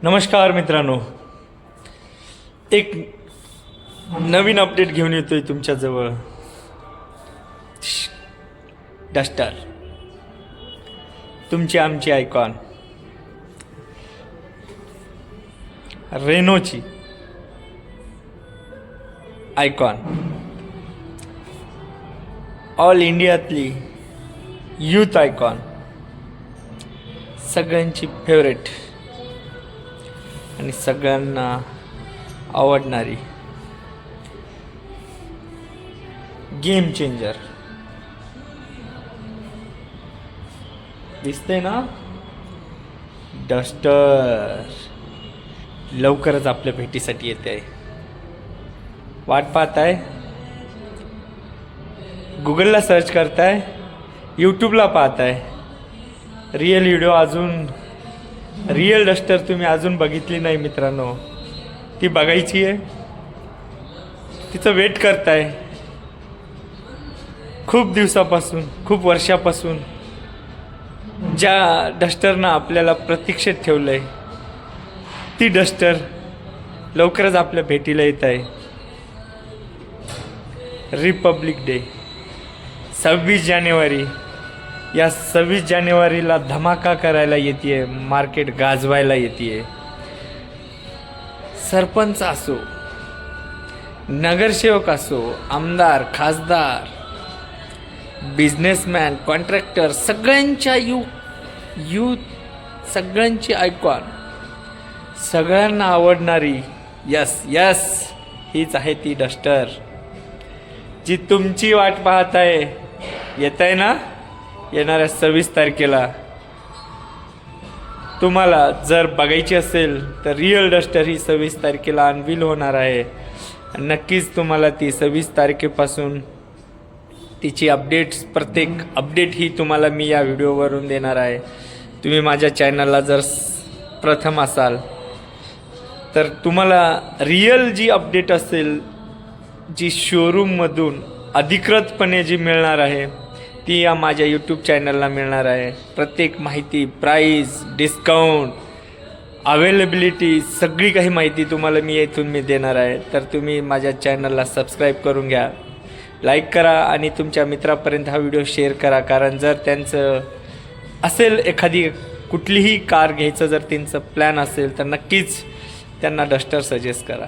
नमस्कार मित्रांनो, एक नवीन अपडेट घेऊन येतोय तुमच्याजवळ. डस्टर, तुमची आमची आयकॉन रेनोची आयकॉन, ऑल इंडियातली यूथ आयकॉन, सगळ्यांची फेवरेट आणि सगळ्यांना आवडणारी गेम चेंजर दिसते ना. डस्टर लवकरच आपल्या भेटीसाठी येते आहे. वाट पाहताय, गुगलला सर्च करताय, यूट्यूबला पाहताय. रिअल व्हिडिओ अजून रिअल डस्टर तुम्ही अजून बघितली नाही मित्रांनो, ती बघायची आहे. तिचं वेट करताय खूप दिवसापासून, खूप वर्षापासून. ज्या डस्टरनं आपल्याला प्रतीक्षेत ठेवलं आहे, ती डस्टर लवकरच आपल्या भेटीला येत आहे. रिपब्लिक डे 26 जानेवारी. या 26 जानेवारीला धमाका करायला येते, मार्केट गाजवायला येते. सरपंच असो, नगरसेवक असो, आमदार, खासदार, बिझनेसमॅन, कॉन्ट्रॅक्टर, सगळ्यांच्या यूथ सगळ्यांची आयकॉन, सगळ्यांना आवडणारी. यस यस, हीच आहे ती डस्टर जी तुमची वाट पाहत आहे. येत आहे ना येणाऱ्या 26 तारखेला. तुम्हाला जर बघायची असेल तर रिअल डस्टर ही 26 तारखेला अनवील होणार आहे. नक्कीच तुम्हाला ती 26 तारखेपासून तिची अपडेट्स, प्रत्येक अपडेट ही तुम्हाला मी या व्हिडिओवरून देणार आहे. तुम्ही माझ्या चॅनलला जर प्रथम असाल तर तुम्हाला रिअल जी अपडेट असेल, जी शोरूममधून अधिकृतपणे जी मिळणार आहे, ती या माझ्या यूट्यूब चॅनलला मिळणार आहे. प्रत्येक माहिती, प्राईस, डिस्काउंट, अवेलेबिलिटी, सगळी काही माहिती तुम्हाला मी देणार आहे. तर तुम्ही माझ्या चॅनलला सबस्क्राईब करून घ्या, लाईक करा आणि तुमच्या मित्रापर्यंत हा व्हिडिओ शेअर करा. कारण जर त्यांचं असेल एखादी कुठलीही कार घ्यायचं, जर त्यांचं प्लॅन असेल तर नक्कीच त्यांना डस्टर सजेस्ट करा.